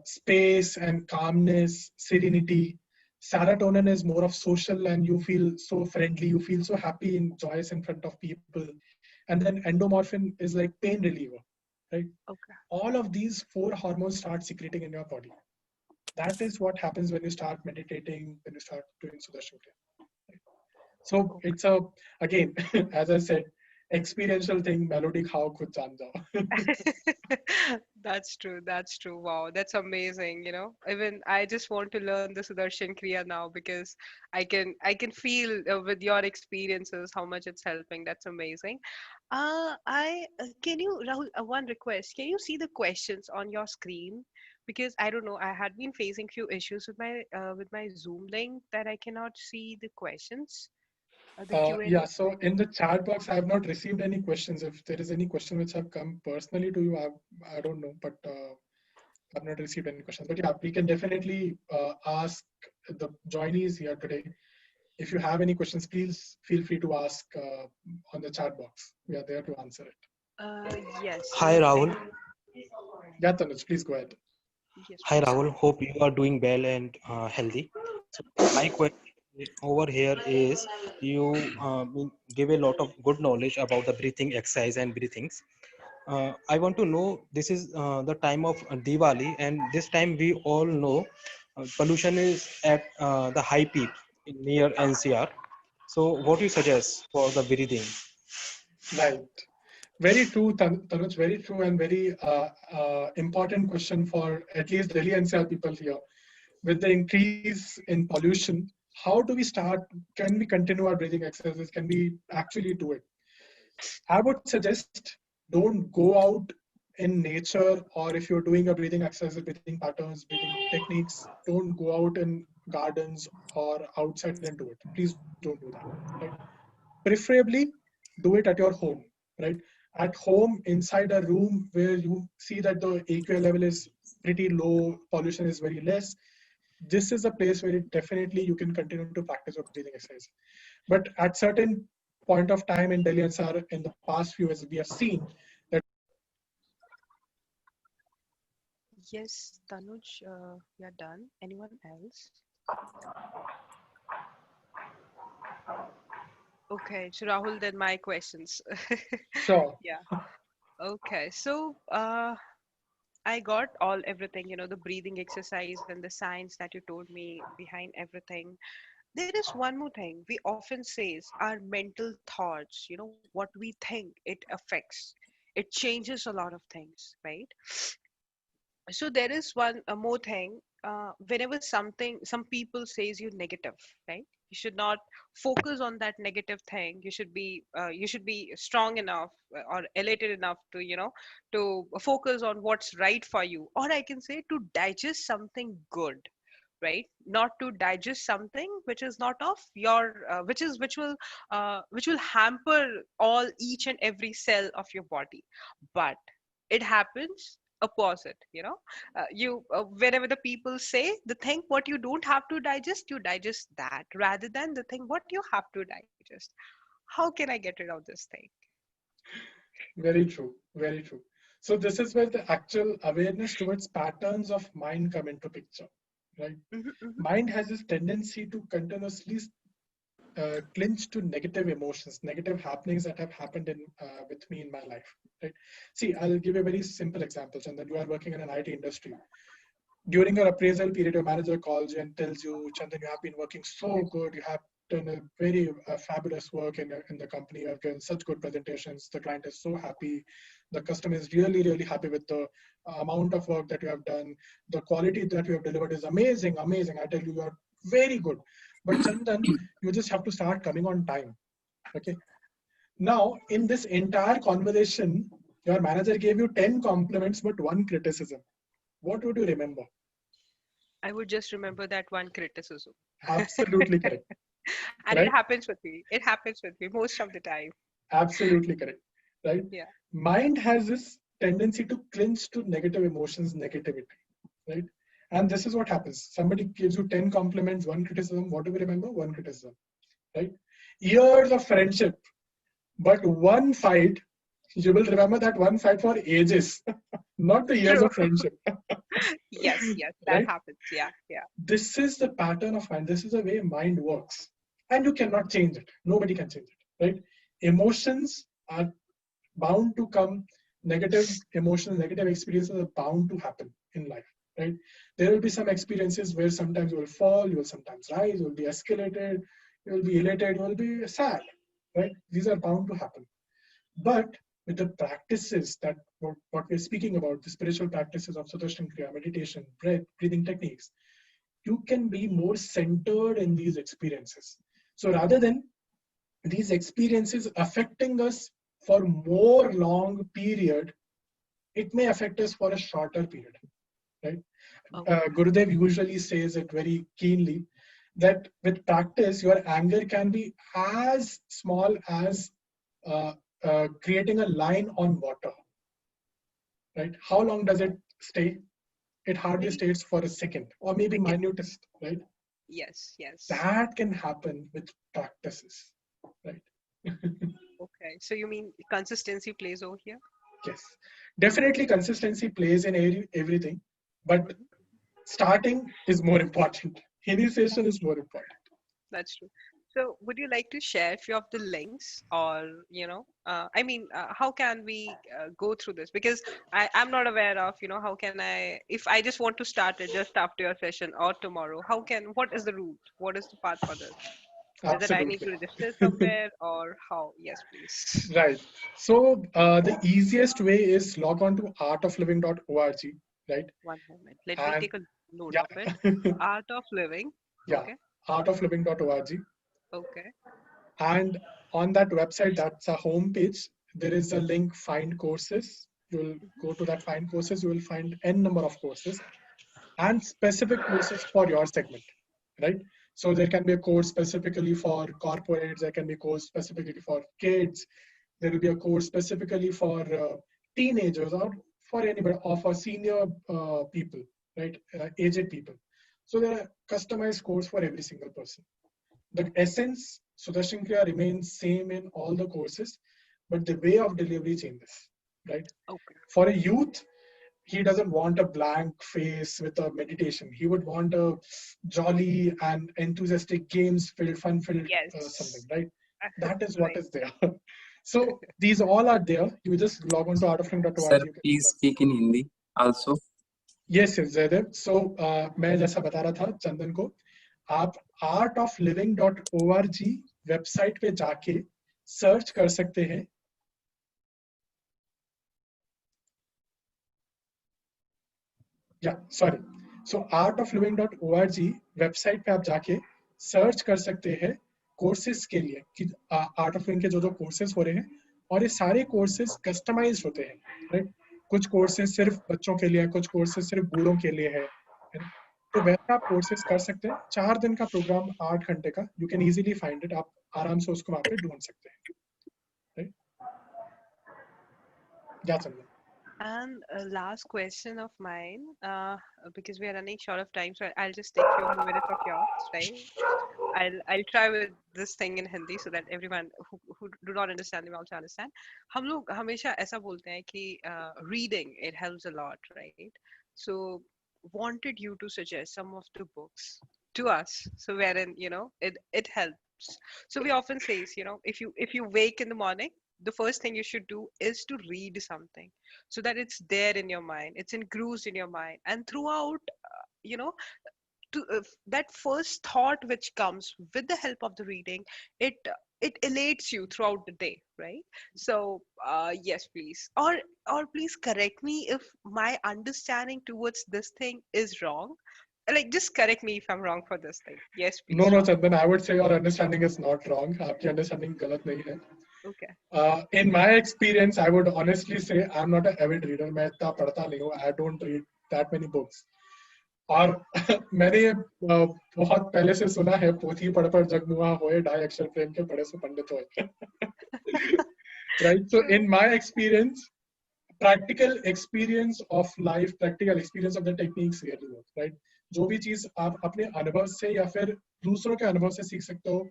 space and calmness, serenity. Serotonin is more of social, and you feel so friendly, you feel so happy and joyous in front of people. And then endomorphin is like pain reliever, right? Okay. All of these four hormones start secreting in your body. That is what happens when you start meditating, when you start doing Sudarshan Kriya. So Okay. it's a, again, as I said, experiential thing. Melody khao khud jaan jao. That's true. That's true. Wow, that's amazing. Even I just want to learn the Sudarshan Kriya now because I can feel with your experiences how much it's helping. That's amazing. I can you Rahul, one request. Can you see the questions on your screen? Because I don't know, I had been facing few issues with my Zoom link that I cannot see the questions, the Yeah, Q&A. so in the chat box, I have not received any questions. If there is any question which have come personally to you, I don't know, but I've not received any questions. But yeah, we can definitely ask the joinees here today. If you have any questions, please feel free to ask on the chat box. We are there to answer it. Yes, Hi if Rahul. any. Yeah, Tanuj, please go ahead. Yes, Hi please. Rahul. Hope you are doing well and healthy. So my question over here is give a lot of good knowledge about the breathing exercise and breathings. I want to know this is the time of Diwali and this time we all know pollution is at the high peak near NCR. So what do you suggest for the breathing? Right. Very true, Tanuj, very true, and very important question for at least Delhi NCR people here. With the increase in pollution, how do we start? Can we continue our breathing exercises? Can we actually do it? I would suggest don't go out in nature, or if you're doing a breathing exercise, breathing patterns, breathing techniques, don't go out in gardens or outside and do it. Please don't do that. Right? Preferably do it at your home, right? At home, inside a room where you see that the AQI level is pretty low, pollution is very less. This is a place where it definitely you can continue to practice your breathing exercise. But at certain point of time in Delhi NCR in the past few years, we have seen that Yes, Tanuj, we are done. Anyone else? Okay, so Rahul, then my questions. sure, Yeah. Okay. So, I got everything, the breathing exercise and the science that you told me behind everything. There is one more thing. We often says our mental thoughts, what we think, it affects. It changes a lot of things, right? So there is one more thing. Whenever some people says you negative, right? You should not focus on that negative thing. You should be strong enough or elated enough to, to focus on what's right for you, or I can say to digest something good, right? Not to digest something which is not of your which will hamper all each and every cell of your body. But it happens opposite, you whenever the people say the thing what you don't have to digest, you digest that rather than the thing what you have to digest. How can I get rid of this thing? Very true. Very true. So this is where the actual awareness towards patterns of mind come into picture, right? Hmm, hmm. Mind has this tendency to continuously clinch to negative emotions, negative happenings that have happened in with me in my life. Right. See, I'll give you a very simple example. And then you are working in an IT industry. During your appraisal period, your manager calls you and tells you, Chandan, you have been working so good. You have done a very fabulous work in the company. You have given such good presentations. The client is so happy. The customer is really, really happy with the amount of work that you have done. The quality that you have delivered is amazing, amazing. I tell you, you are very good. But Chandan, you just have to start coming on time. Okay. Now, in this entire conversation, your manager gave you 10 compliments, but one criticism. What would you remember? I would just remember that one criticism. Absolutely correct. And it Right? happens with me. It happens with me most of the time. Absolutely correct. Right? Yeah. Mind has this tendency to clinch to negative emotions, negativity. Right? And this is what happens. Somebody gives you 10 compliments, one criticism. What do we remember? One criticism. Right? Years of friendship, but one fight, you will remember that one fight for ages, not the years True. of friendship. Yes, yes, that Right? happens. Yeah, yeah. This is the pattern of mind. This is the way mind works. And you cannot change it. Nobody can change it. Right? Emotions are bound to come. Negative emotions, negative experiences are bound to happen in life. Right? There will be some experiences where sometimes you will fall, you will sometimes rise, you will be escalated, you will be elated, you will be sad. Right? These are bound to happen. But with the practices that what we're speaking about, the spiritual practices of Sudarshan Kriya, meditation, breath, breathing techniques, you can be more centered in these experiences. So rather than these experiences affecting us for more long period, it may affect us for a shorter period, right? Okay. Gurudev usually says it very keenly that with practice, your anger can be as small as uh, creating a line on water, right? How long does it stay? It hardly Maybe. stays for a second or maybe Yeah. minutest, right? Yes, yes. That can happen with practices, right? Okay. So you mean consistency plays over here? Yes, definitely consistency plays in everything, but Hmm. starting is more important. Initiation That's is true. more important. That's true. So would you like to share a few of the links, or I mean, how can we go through this? Because I'm not aware of, how can I, if I just want to start it just after your session or tomorrow, what is the route? What is the path for this? Is it I need Absolutely. to register somewhere or how? Yes, please. Right. So the easiest way is log on to artofliving.org, right? One moment. Let me And take a note of it. yeah, Art of living. yeah, Okay. artofliving.org. Okay. And on that website, that's a home page. There is a link find courses. You'll go to that find courses, you will find n number of courses and specific courses for your segment, right? So there can be a course specifically for corporates, there can be a course specifically for kids, there will be a course specifically for teenagers or for anybody or for senior people, right? Aged people. So there are customized course for every single person. The essence, Sudarshan Kriya remains same in all the courses, but the way of delivery changes, right? Okay. For a youth, he doesn't want a blank face with a meditation. He would want a jolly and enthusiastic games filled, fun filled something, Yes. right? That is what Right. is there. So these all are there. You just log on to Sir, artoflink.org. You can please speak in Hindi also. yes, yes, Jaydev. So मैं जैसा बता रहा था चंदन को, आप artofliving.org website पे जाके search कर सकते हैं. Yeah, sorry. So artofliving.org website पे आप जाके सर्च कर सकते हैं कोर्सेज के लिए कि आर्ट ऑफ लिविंग के जो जो कोर्सेज हो रहे हैं, और ये सारे कोर्सेज कस्टमाइज होते हैं, राइट? कुछ कोर्सेज सिर्फ बच्चों के लिए है, कुछ कोर्सेज सिर्फ बूढ़ों के लिए है ना? तो वैसे आप कोर्सेज कर सकते हैं। 4 दिन का प्रोग्राम, 8 घंटे का, you can easily find it, आप आराम से उसको वहाँ पे ढूंढ सकते हैं, राइट? या चंदन? And last question of mine, because we are running short of time, so I'll just take few more minutes of yours, right? I'll try with this thing in Hindi so that everyone who do not understand will also understand. हम लोग हमेशा ऐसा बोलते हैं कि reading it helps a lot, right? So wanted you to suggest some of the books to us, so wherein it helps. So we often says, if you wake in the morning, the first thing you should do is to read something so that it's there in your mind, it's engrossed in your mind, and throughout, you know that first thought which comes with the help of the reading, it elates you throughout the day, right? So yes, please, or please correct me if my understanding towards this thing is wrong. Like, just correct me if I'm wrong for this thing. Yes, No, please, no, Rahul. Chandan, I would say your understanding is not wrong. आपकी understanding गलत नहीं है. Okay. In my experience, I would honestly say I'm not an avid reader. मैं इतना पढ़ता नहीं हूँ. I don't read that many books. और मैंने बहुत पहले से सुना है, पोथी पढ़ पढ़ जगमुआ होए, ढाई अक्षर प्रेम के पढ़े से पंडित होए. Right? So True. in my experience, practical experience of life, practical experience of the techniques really work, right? जो भी चीज आप अपने अनुभव से या फिर दूसरों के अनुभव से सीख सकते हो,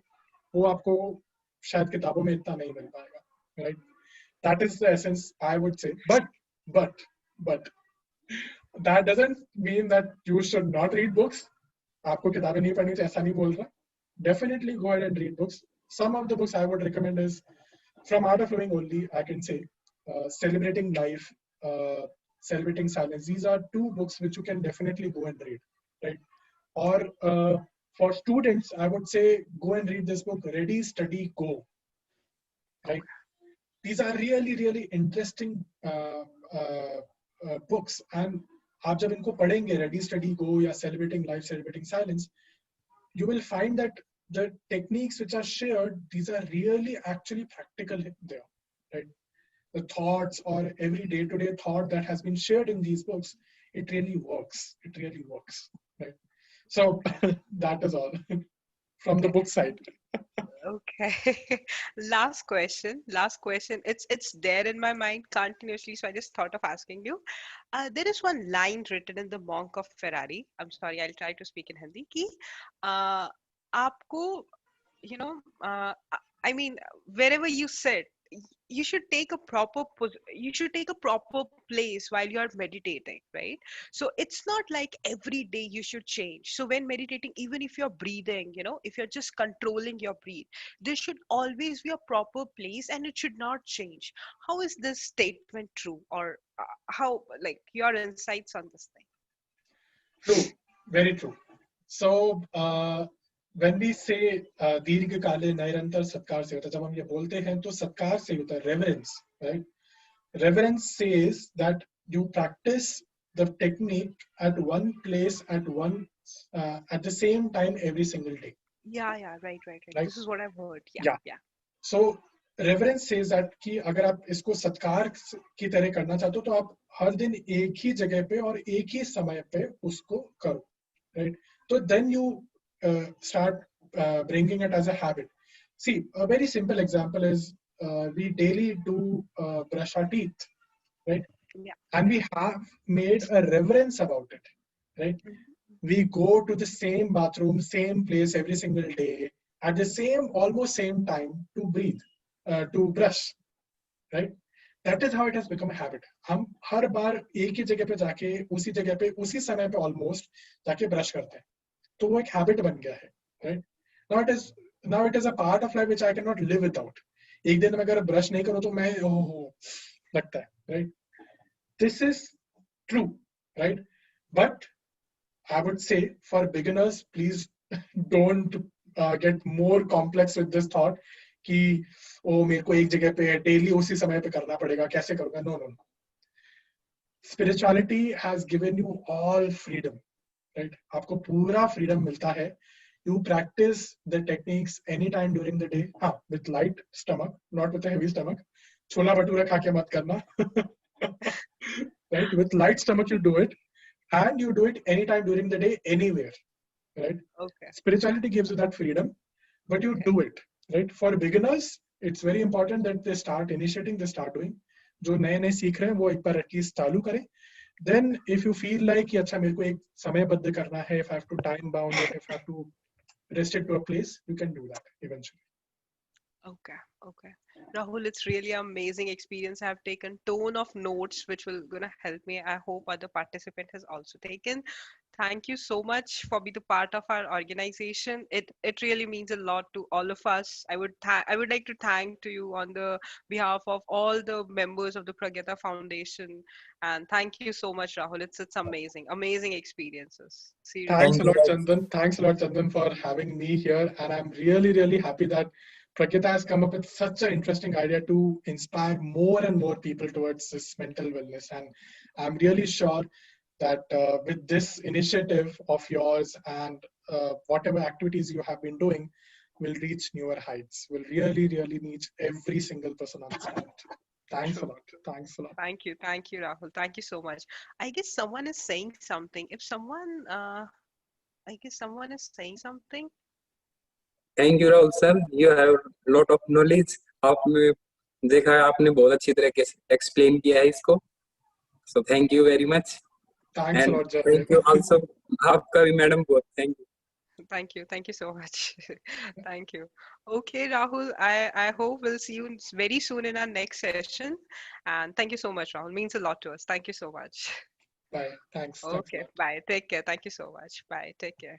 वो आपको शायद किताबों में इतना नहीं मिल पाएगा, right? That is the essence, I would say. But that doesn't mean that you should not read books. आपको किताबें नहीं पढ़नी चाहिए, ऐसा नहीं बोल रहा. Definitely go ahead and read books. Some of the books I would recommend is from Art of Living only, I can say, Celebrating Life, Celebrating Silence. These are 2 books which you can definitely go and read, right? Or for students, I would say go and read this book, Ready, Study, Go, right? These are really, really interesting books. And आप जब इनको पढ़ेंगे, Ready, Study, Go या Celebrating Life, Celebrating Silence, you will find that the techniques which are shared, these are really actually practical there, right? The thoughts or every day-to-day thought that has been shared in these books, it really works. It really works, right? So that is all from the Okay. book side. Okay. Last question. It's there in my mind continuously, so I just thought of asking you. There is one line written in The Monk of Ferrari. I'm sorry, I'll try to speak in Hindi. कि uh, आपको, I mean, wherever you sit, you should take a you should take a proper place while you are meditating, right? So it's not like every day you should change. So when meditating, even if you're breathing, if you're just controlling your breath, there should always be a proper place and it should not change. How is this statement true? Or how, like, your insights on this thing? True, very true. So when we say दीर्घ काले निरंतर सत्कार से होता है, जब हम ये बोलते हैं तो सत्कार से होता है, reverence, right? Reverence says that you practice the technique at one place at the same time every single day. Yeah, right. Right? This is what I've heard. Yeah. Yeah. So reverence says that कि अगर आप इसको सत्कार की तरह करना चाहते हो तो आप हर दिन एक ही जगह पे और एक ही समय पे उसको करो, right? So then you start bringing it as a habit. See, a very simple example is we daily do brush our teeth, right? Yeah. And we have made a reverence about it, right? We go to the same bathroom, same place every single day at the almost same time to breathe, to brush, right? That is how it has become a habit. हम हर बार एक ही जगह पे जाके उसी जगह पे उसी समय पे almost जाके brush करते हैं, तो वो एक habit बन गया है, right? Now it is a part of life which I cannot live without. एक दिन में अगर brush नहीं करो तो मैं लगता है, right? This is true, right? But I would say for beginners, please don't get more complex with this thought कि ओ मेरे को एक जगह पे डेली उसी समय पे करना पड़ेगा, कैसे करूंगा? No. Spirituality has given you all freedom, right? आपको पूरा freedom मिलता है. You practice the techniques anytime during the day, with light stomach, not with a heavy stomach. Chola bhatura kha ke mat karna. Right? With light stomach, you do it, and you do it anytime during the day, anywhere. Right? Okay. Spirituality gives you that freedom, but you Okay. do it. Right? For beginners, it's very important that they start initiating, they start doing. जो नए नए सीख रहे हैं वो एक बार at least चालू करें. Then if you feel like कि अच्छा मेरे को एक समयबद्ध करना है, if I have to time bound it, if I have to restrict to a place, you can do that eventually. Okay, okay. Rahul, it's really amazing experience. I have taken ton of notes which will gonna help me. I hope other participant has also taken. Thank you so much for being the part of our organization. It really means a lot to all of us. I would like to thank to you on the behalf of all the members of the Pragyata Foundation. And thank you so much, Rahul. It's amazing, amazing experiences. Thanks Seriously. a Thank you. lot, Chandan. Thanks a lot, Chandan, for having me here. And I'm really, really happy that Prakyata has come up with such an interesting idea to inspire more and more people towards this mental wellness. And I'm really sure that with this initiative of yours and whatever activities you have been doing, will reach newer heights, will really, really reach every single person on this planet. Thanks a True. lot. Thanks a lot. Thank you, Rahul. Thank you so much. I guess someone is saying something. If someone, I guess someone is saying something. Thank you, Rahul sir. You have lot of knowledge. आपने देखा है, आपने बहुत अच्छी तरीके से explain किया है इसको. So thank you very much. Thanks a And lot, Jai. thank you also. आपका भी मैडम बहुत thank you. Thank you so much. Thank you. Okay, Rahul. I hope we'll see you very soon in our next session. And thank you so much, Rahul. Means a lot to us. Thank you so much. Bye. Thanks. Thanks a Okay, lot. bye. Take care. Thank you so much. Bye. Take care.